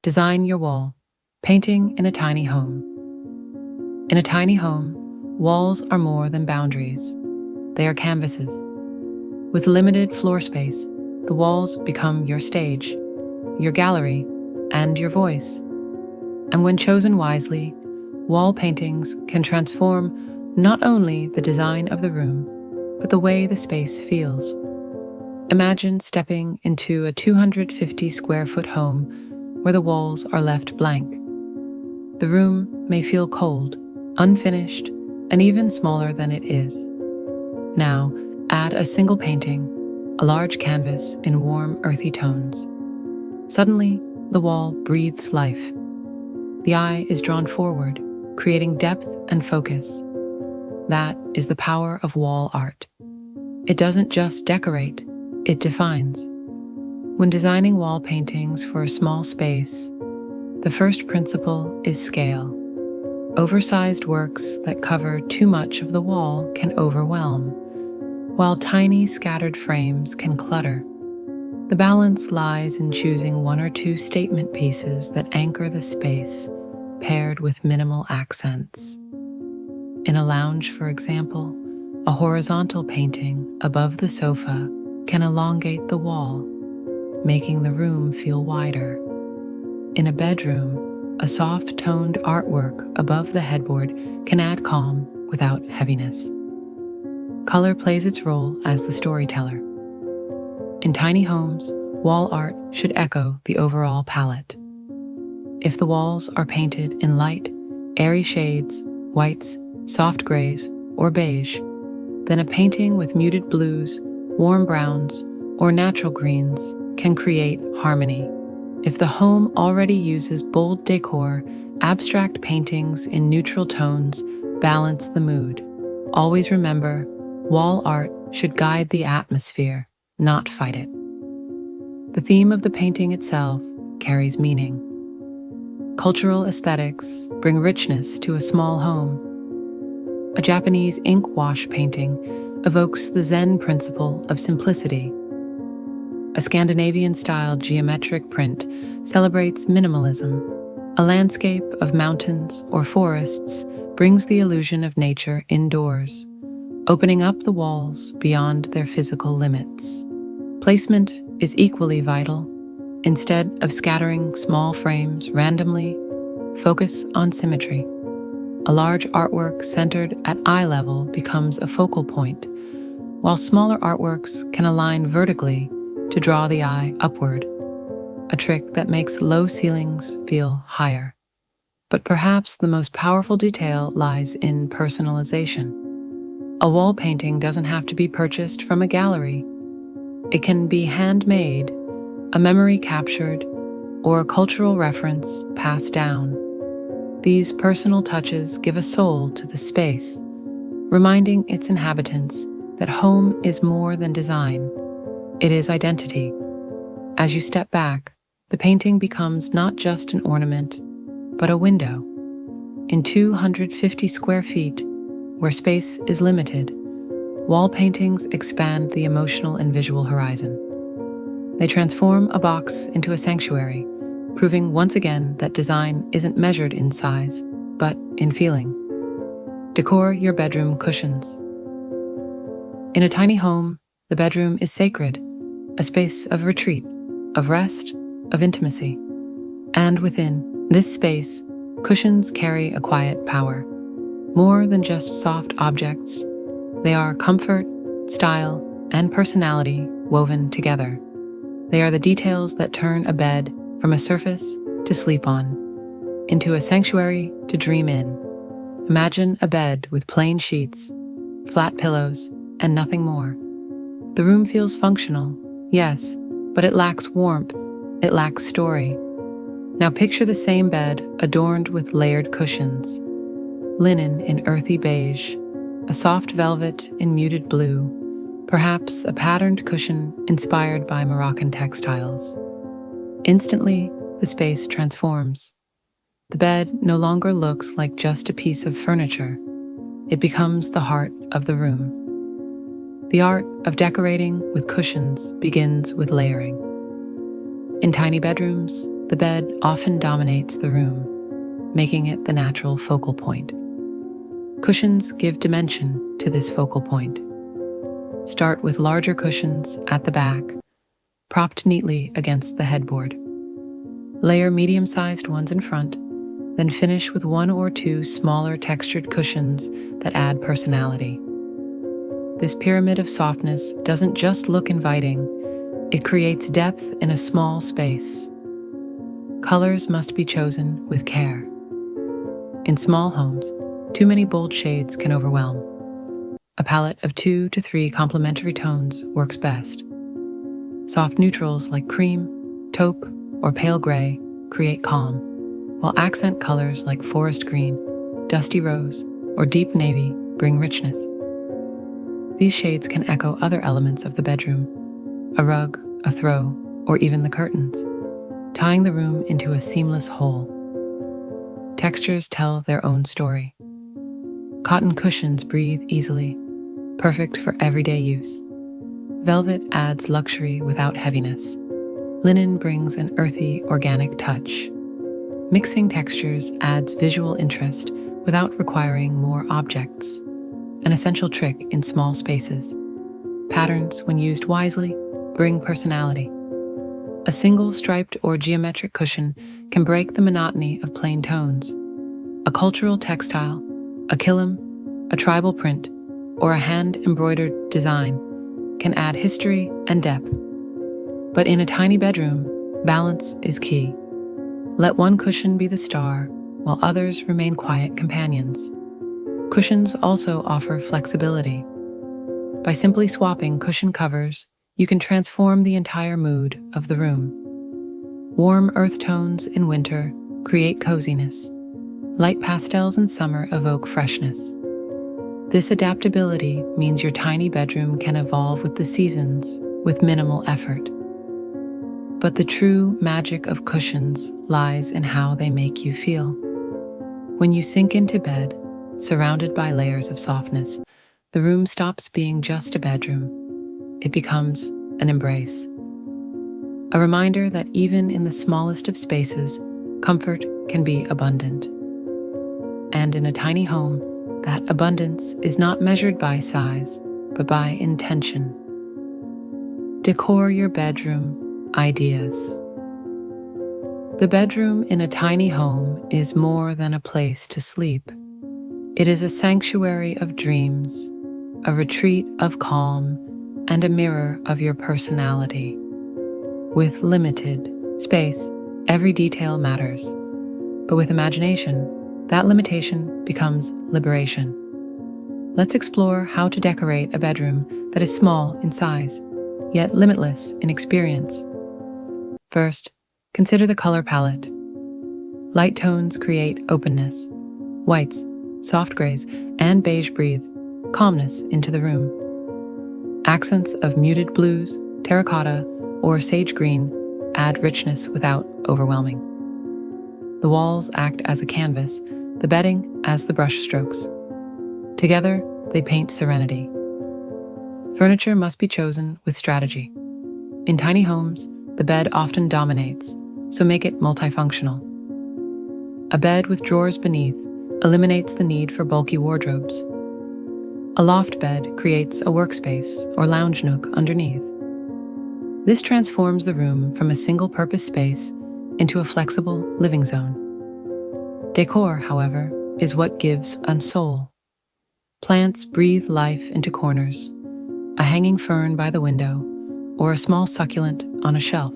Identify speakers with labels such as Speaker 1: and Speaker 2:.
Speaker 1: Design your wall. Painting in a tiny home. In a tiny home, walls are more than boundaries. They are canvases. With limited floor space, the walls become your stage, your gallery, and your voice. And when chosen wisely, wall paintings can transform not only the design of the room, but the way the space feels. Imagine stepping into a 250 square foot home where the walls are left blank. The room may feel cold, unfinished, and even smaller than it is. Now, add a single painting, a large canvas in warm, earthy tones. Suddenly, the wall breathes life. The eye is drawn forward, creating depth and focus. That is the power of wall art. It doesn't just decorate, it defines. When designing wall paintings for a small space, the first principle is scale. Oversized works that cover too much of the wall can overwhelm, while tiny scattered frames can clutter. The balance lies in choosing one or two statement pieces that anchor the space, paired with minimal accents. In a lounge, for example, a horizontal painting above the sofa can elongate the wall, making the room feel wider. In a bedroom, a soft-toned artwork above the headboard can add calm without heaviness. Color plays its role as the storyteller. In tiny homes, wall art should echo the overall palette. If the walls are painted in light, airy shades, whites, soft grays, or beige, then a painting with muted blues, warm browns, or natural greens can create harmony. If the home already uses bold decor, abstract paintings in neutral tones balance the mood. Always remember, wall art should guide the atmosphere, not fight it. The theme of the painting itself carries meaning. Cultural aesthetics bring richness to a small home. A Japanese ink wash painting evokes the Zen principle of simplicity. A Scandinavian-styled geometric print celebrates minimalism. A landscape of mountains or forests brings the illusion of nature indoors, opening up the walls beyond their physical limits. Placement is equally vital. Instead of scattering small frames randomly, focus on symmetry. A large artwork centered at eye level becomes a focal point, while smaller artworks can align vertically to draw the eye upward, a trick that makes low ceilings feel higher. But perhaps the most powerful detail lies in personalization. A wall painting doesn't have to be purchased from a gallery. It can be handmade, a memory captured, or a cultural reference passed down. These personal touches give a soul to the space, reminding its inhabitants that home is more than design. It is identity. As you step back, the painting becomes not just an ornament, but a window. In 250 square feet, where space is limited, wall paintings expand the emotional and visual horizon. They transform a box into a sanctuary, proving once again that design isn't measured in size, but in feeling. Decor your bedroom cushions. In a tiny home, the bedroom is sacred, a space of retreat, of rest, of intimacy. And within this space, cushions carry a quiet power. More than just soft objects, they are comfort, style, and personality woven together. They are the details that turn a bed from a surface to sleep on, into a sanctuary to dream in. Imagine a bed with plain sheets, flat pillows, and nothing more. The room feels functional, yes, but it lacks warmth, it lacks story. Now picture the same bed adorned with layered cushions, linen in earthy beige, a soft velvet in muted blue, perhaps a patterned cushion inspired by Moroccan textiles. Instantly, the space transforms. The bed no longer looks like just a piece of furniture. It becomes the heart of the room. The art of decorating with cushions begins with layering. In tiny bedrooms, the bed often dominates the room, making it the natural focal point. Cushions give dimension to this focal point. Start with larger cushions at the back, propped neatly against the headboard. Layer medium-sized ones in front, then finish with one or two smaller textured cushions that add personality. This pyramid of softness doesn't just look inviting, it creates depth in a small space. Colors must be chosen with care. In small homes, too many bold shades can overwhelm. A palette of 2 to 3 complementary tones works best. Soft neutrals like cream, taupe, or pale gray create calm, while accent colors like forest green, dusty rose, or deep navy bring richness. These shades can echo other elements of the bedroom, a rug, a throw, or even the curtains, tying the room into a seamless whole. Textures tell their own story. Cotton cushions breathe easily, perfect for everyday use. Velvet adds luxury without heaviness. Linen brings an earthy, organic touch. Mixing textures adds visual interest without requiring more objects, an essential trick in small spaces. Patterns, when used wisely, bring personality. A single striped or geometric cushion can break the monotony of plain tones. A cultural textile, a kilim, a tribal print, or a hand-embroidered design can add history and depth. But in a tiny bedroom, balance is key. Let one cushion be the star, while others remain quiet companions. Cushions also offer flexibility. By simply swapping cushion covers, you can transform the entire mood of the room. Warm earth tones in winter create coziness. Light pastels in summer evoke freshness. This adaptability means your tiny bedroom can evolve with the seasons with minimal effort. But the true magic of cushions lies in how they make you feel. When you sink into bed, surrounded by layers of softness, the room stops being just a bedroom. It becomes an embrace. A reminder that even in the smallest of spaces, comfort can be abundant. And in a tiny home, that abundance is not measured by size, but by intention. Decor your bedroom ideas. The bedroom in a tiny home is more than a place to sleep. It is a sanctuary of dreams, a retreat of calm, and a mirror of your personality. With limited space, every detail matters. But with imagination, that limitation becomes liberation. Let's explore how to decorate a bedroom that is small in size, yet limitless in experience. First, consider the color palette. Light tones create openness. Whites, soft grays, and beige breathe calmness into the room. Accents of muted blues, terracotta, or sage green add richness without overwhelming. The walls act as a canvas, the bedding as the brush strokes. Together, they paint serenity. Furniture must be chosen with strategy. In tiny homes, the bed often dominates, so make it multifunctional. A bed with drawers beneath eliminates the need for bulky wardrobes. A loft bed creates a workspace or lounge nook underneath. This transforms the room from a single-purpose space into a flexible living zone. Decor, however, is what gives a soul. Plants breathe life into corners, a hanging fern by the window, or a small succulent on a shelf.